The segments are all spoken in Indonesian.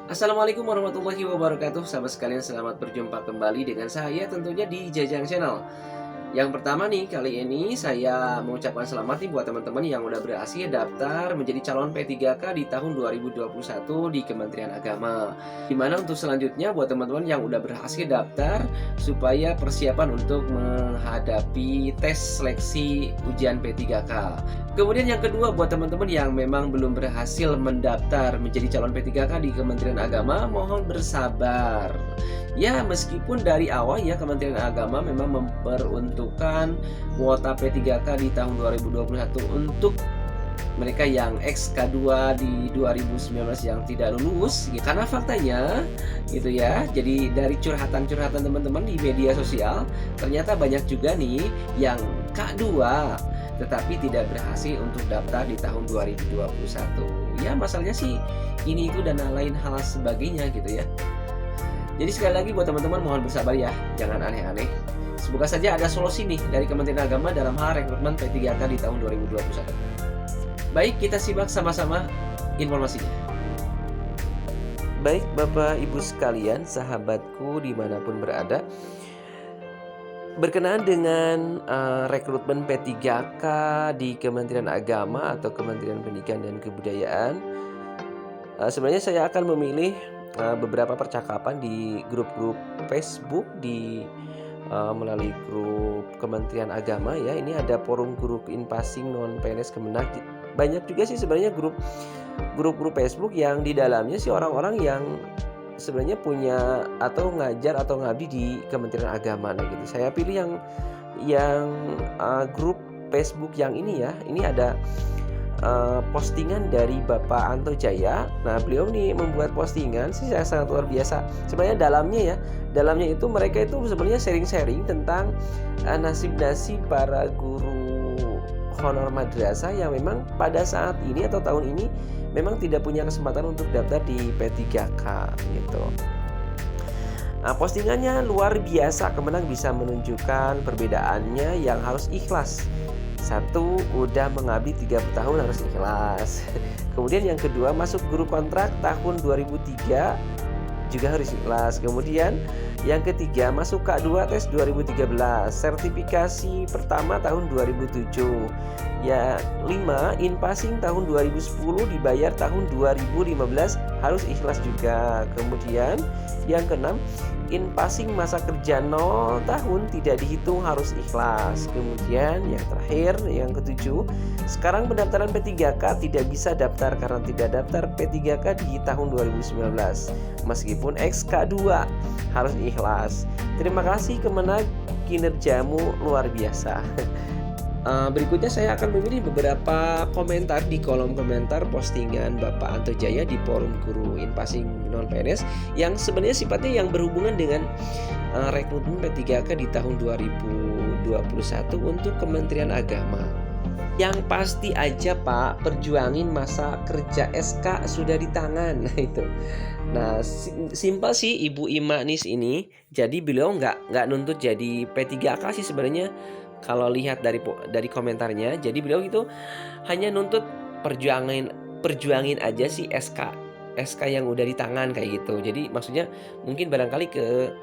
Assalamualaikum warahmatullahi wabarakatuh. Sahabat sekalian, selamat berjumpa kembali dengan saya tentunya di Jajang Channel. Yang pertama nih, kali ini saya mengucapkan selamat nih buat teman-teman yang udah berhasil daftar menjadi calon P3K di tahun 2021 di Kementerian Agama. Dimana untuk selanjutnya buat teman-teman yang udah berhasil daftar supaya persiapan untuk menghadapi tes seleksi ujian P3K. Kemudian yang kedua buat teman-teman yang memang belum berhasil mendaftar menjadi calon P3K di Kementerian Agama, mohon bersabar. Ya, meskipun dari awal ya Kementerian Agama memang memperuntukkan kuota P3K di tahun 2021 untuk mereka yang XK2 di 2019 yang tidak lulus, karena faktanya gitu ya. Jadi dari curhatan-curhatan teman-teman di media sosial, ternyata banyak juga nih yang K2 tetapi tidak berhasil untuk daftar di tahun 2021. Ya, masalahnya sih ini itu dan lain hal sebagainya gitu ya. Jadi sekali lagi buat teman-teman mohon bersabar ya, jangan aneh-aneh. Semoga saja ada solusi nih dari Kementerian Agama dalam hal rekrutmen P3K di tahun 2021. Baik, kita simak sama-sama informasinya. Baik Bapak Ibu sekalian, sahabatku dimanapun berada, berkenaan dengan rekrutmen P3K di Kementerian Agama atau Kementerian Pendidikan dan Kebudayaan, sebenarnya saya akan memilih beberapa percakapan di grup-grup Facebook melalui grup Kementerian Agama ya. Ini ada forum guru Inpasing non PNS Kemenak. Banyak juga sih sebenarnya grup-grup Facebook yang di dalamnya sih orang-orang yang sebenarnya punya atau ngajar atau ngabdi di Kementerian Agama. Nah gitu. Saya pilih yang grup Facebook yang ini ya. Ini ada postingan dari Bapak Anto Jaya. Nah, beliau nih membuat postingan sih saya sangat luar biasa. Sebenarnya dalamnya itu mereka itu sebenarnya sharing-sharing tentang nasib-nasib para guru honor madrasah yang memang pada saat ini atau tahun ini memang tidak punya kesempatan untuk daftar di P3K gitu. Nah, postingannya luar biasa. Kemenang bisa menunjukkan perbedaannya yang harus ikhlas. Satu, udah mengabdi 30 tahun harus ikhlas. Kemudian yang kedua, masuk guru kontrak tahun 2003 juga harus ikhlas. Kemudian yang ketiga, masuk K2 tes 2013, sertifikasi pertama tahun 2007. Ya, 5, Inpasing tahun 2010 dibayar tahun 2015 harus ikhlas juga. Kemudian yang keenam, Inpasing masa kerja 0 tahun tidak dihitung harus ikhlas. Kemudian yang terakhir, yang ketujuh, sekarang pendaftaran P3K tidak bisa daftar karena tidak daftar P3K di tahun 2019 meskipun XK2 harus ikhlas. Terima kasih Kemenag, kinerjamu luar biasa. Berikutnya saya akan memilih beberapa komentar di kolom komentar postingan Bapak Anto Jaya di forum guru Inpasing non PNS yang sebenarnya sifatnya yang berhubungan dengan rekrutmen P3K di tahun 2021 untuk Kementerian Agama. Yang pasti aja Pak, perjuangin masa kerja SK sudah di tangan. Nah itu. Nah, simpel sih Ibu Imanis ini. Jadi beliau nggak nuntut jadi P3K sih sebenarnya. Kalau lihat dari komentarnya, jadi beliau itu hanya nuntut perjuangin aja sih SK yang udah di tangan kayak gitu. Jadi maksudnya mungkin barangkali ke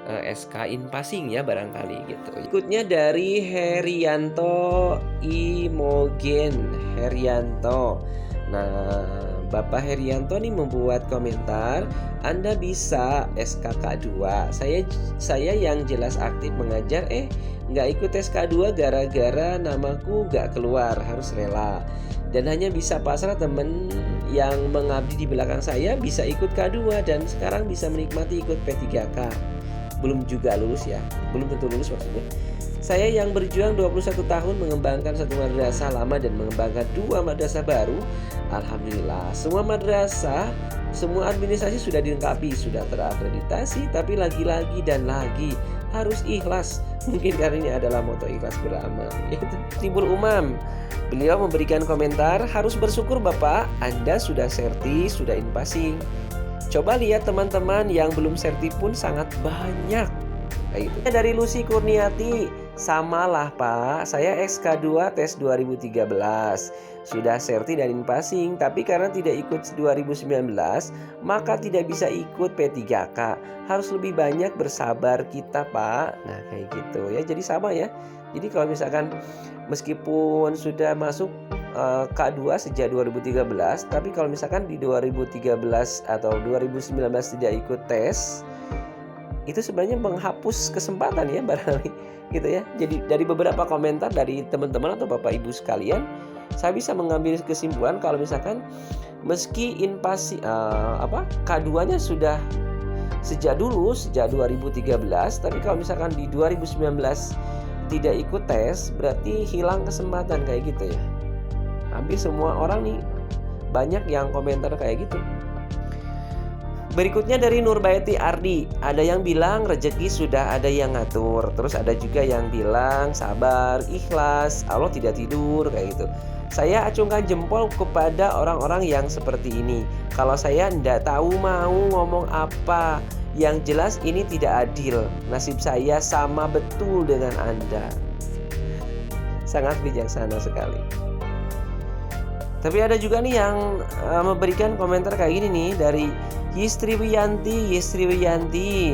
SK Inpasing ya barangkali gitu. Berikutnya dari Herianto Imogen Herianto. Nah, Bapak Herianto nih membuat komentar, Anda bisa SKK2. Saya yang jelas aktif mengajar nggak ikut SK2 gara-gara namaku nggak keluar, harus rela. Dan hanya bisa pasrah temen yang mengabdi di belakang saya bisa ikut K2 dan sekarang bisa menikmati ikut P3K. Belum juga lulus ya, belum tentu lulus maksudnya. Saya yang berjuang 21 tahun mengembangkan satu madrasah lama dan mengembangkan 2 madrasah baru. Alhamdulillah, semua madrasah, semua administrasi sudah dilengkapi, sudah terakreditasi, tapi lagi-lagi dan lagi harus ikhlas. Mungkin karena ini adalah moto ikhlas beramal. Timbul Umam, beliau memberikan komentar, harus bersyukur Bapak, Anda sudah serti, sudah Inpasing. Coba lihat teman-teman yang belum serti pun sangat banyak. Kayak gitu. Dari Lucy Kurniati, Samalah Pak, saya SK2 tes 2013, sudah serti dan inpasing, tapi karena tidak ikut 2019, maka tidak bisa ikut P3K. Harus lebih banyak bersabar kita Pak. Nah kayak gitu ya, jadi sama ya. Jadi kalau misalkan meskipun sudah masuk K2 sejak 2013, tapi kalau misalkan di 2013 atau 2019 tidak ikut tes, itu sebenarnya menghapus kesempatan ya barangkali gitu ya. Jadi dari beberapa komentar dari teman-teman atau Bapak Ibu sekalian, saya bisa mengambil kesimpulan kalau misalkan meski K2-nya sudah sejak 2013, tapi kalau misalkan di 2019 tidak ikut tes, berarti hilang kesempatan kayak gitu ya. Hampir semua orang nih banyak yang komentar kayak gitu. Berikutnya dari Nurbaiti Ardi, ada yang bilang rezeki sudah ada yang ngatur, terus ada juga yang bilang sabar, ikhlas, Allah tidak tidur kayak gitu. Saya acungkan jempol kepada orang-orang yang seperti ini. Kalau saya tidak tahu mau ngomong apa, yang jelas ini tidak adil. Nasib saya sama betul dengan Anda. Sangat bijaksana sekali. Tapi ada juga nih yang memberikan komentar kayak gini nih dari Yistri Wiyanti.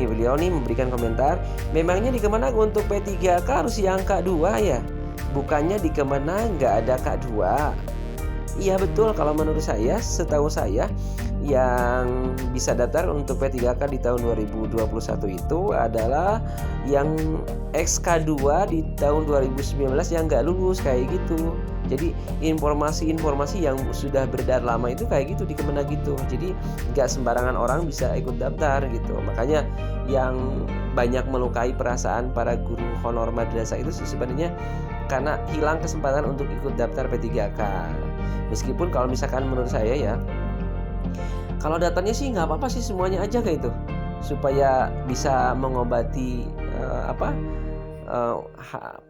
Beliau nih memberikan komentar, memangnya di Kemenag untuk P3K harus yang K2 ya? Bukannya di Kemenag nggak ada K2? Iya betul, kalau menurut saya, setahu saya yang bisa daftar untuk P3K di tahun 2021 itu adalah yang XK2 di tahun 2019 yang nggak lulus kayak gitu. Jadi informasi-informasi yang sudah beredar lama itu kayak gitu di Kemenag gitu. Jadi nggak sembarangan orang bisa ikut daftar gitu. Makanya yang banyak melukai perasaan para guru honor madrasah itu sebenarnya karena hilang kesempatan untuk ikut daftar P3K. Meskipun kalau misalkan menurut saya ya, kalau daftarnya sih nggak apa-apa sih, semuanya aja kayak itu, supaya bisa mengobati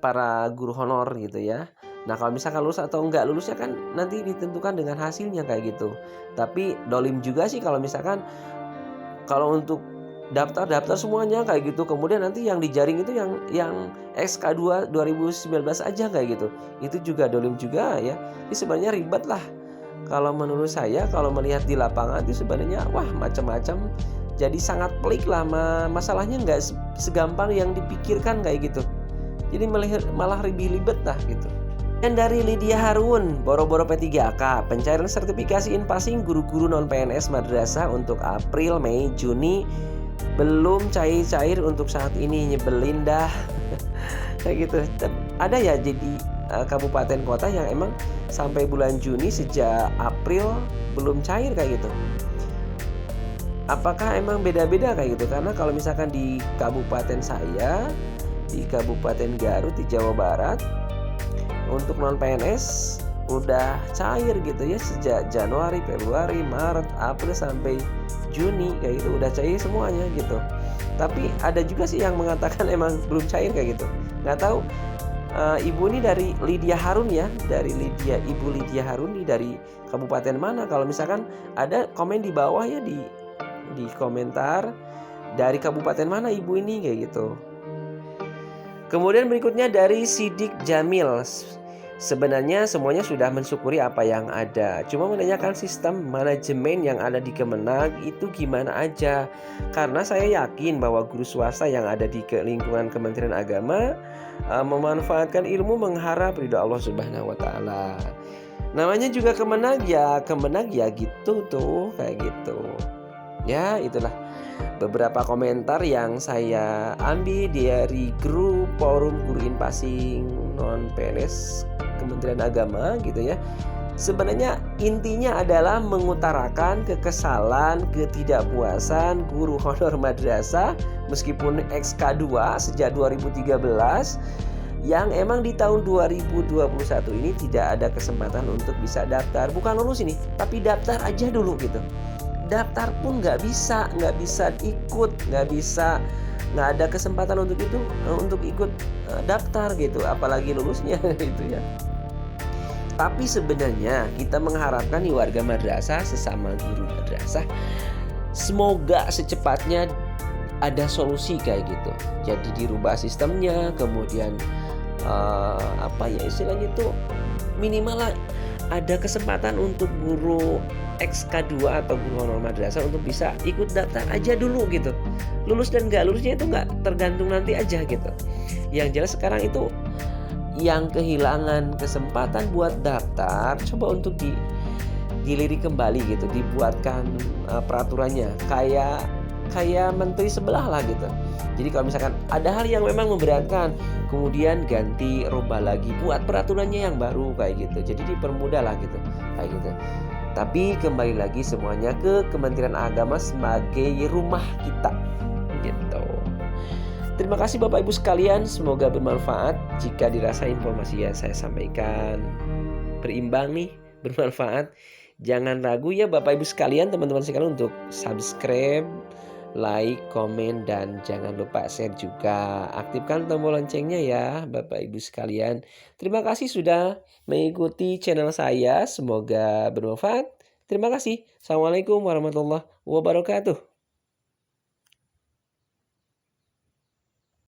para guru honor gitu ya. Nah kalau misalkan lulus atau enggak lulusnya kan nanti ditentukan dengan hasilnya kayak gitu. Tapi dolim juga sih kalau misalkan kalau untuk daftar semuanya kayak gitu, kemudian nanti yang dijaring itu yang SK2 2019 aja kayak gitu. Itu juga dolim juga ya. Ini sebenarnya ribet lah. Kalau menurut saya, kalau melihat di lapangan itu sebenarnya wah macam-macam. Jadi sangat pelik lah, masalahnya nggak segampang yang dipikirkan kayak gitu. Jadi malah lebih ribet lah gitu. Dan dari Lydia Harun, boro-boro P3K, pencairan sertifikasi inpasing guru-guru non-PNS madrasah untuk April, Mei, Juni belum cair-cair untuk saat ini, nyebelin dah. Kayak gitu. Ada ya jadi kabupaten kota yang emang sampai bulan Juni sejak April belum cair kayak gitu. Apakah emang beda-beda kayak gitu? Karena kalau misalkan di kabupaten saya, di Kabupaten Garut di Jawa Barat, untuk non PNS udah cair gitu ya sejak Januari, Februari, Maret, April sampai Juni kayak gitu udah cair semuanya gitu. Tapi ada juga sih yang mengatakan emang belum cair kayak gitu. Nggak tahu. Ibu ini dari Lydia Harun ya, Ibu Lydia Harun nih dari kabupaten mana? Kalau misalkan ada komen di bawah ya di komentar dari kabupaten mana ibu ini kayak gitu. Kemudian berikutnya dari Sidik Jamil. Sebenarnya semuanya sudah mensyukuri apa yang ada. Cuma menanyakan sistem manajemen yang ada di Kemenag itu gimana aja. Karena saya yakin bahwa guru swasta yang ada di lingkungan Kementerian Agama memanfaatkan ilmu mengharap ridho Allah Subhanahu wa taala. Namanya juga Kemenag ya gitu tuh, kayak gitu. Ya, itulah beberapa komentar yang saya ambil dari grup forum guru inpasing non PNS Kementerian Agama gitu ya. Sebenarnya intinya adalah mengutarakan kekesalan, ketidakpuasan guru honor madrasah meskipun XK2 sejak 2013 yang emang di tahun 2021 ini tidak ada kesempatan untuk bisa daftar. Bukan lulus ini, tapi daftar aja dulu gitu. Daftar pun nggak bisa ikut, nggak ada kesempatan untuk itu, untuk ikut daftar gitu, apalagi lulusnya gitu ya. Tapi sebenarnya kita mengharapkan nih warga madrasah, sesama guru madrasah, semoga secepatnya ada solusi kayak gitu. Jadi dirubah sistemnya, kemudian apa ya istilahnya itu, minimal lah ada kesempatan untuk guru XK2 atau guru honor madrasah untuk bisa ikut daftar aja dulu gitu. Lulus dan nggak lulusnya itu nggak tergantung nanti aja gitu. Yang jelas sekarang itu yang kehilangan kesempatan buat daftar, coba untuk dilirik kembali gitu, dibuatkan peraturannya kayak kayak menteri sebelah lah gitu. Jadi kalau misalkan ada hal yang memang memberatkan, kemudian ganti, rubah lagi, buat peraturannya yang baru kayak gitu. Jadi dipermudah lah gitu, kayak gitu. Tapi kembali lagi semuanya ke Kementerian Agama sebagai rumah kita, gitu. Terima kasih Bapak Ibu sekalian, semoga bermanfaat. Jika dirasa informasi yang saya sampaikan berimbang nih, bermanfaat, jangan ragu ya Bapak Ibu sekalian, teman-teman sekalian untuk subscribe, like, komen, dan jangan lupa share juga. Aktifkan tombol loncengnya ya Bapak Ibu sekalian. Terima kasih sudah mengikuti channel saya, semoga bermanfaat. Terima kasih. Assalamualaikum warahmatullahi wabarakatuh.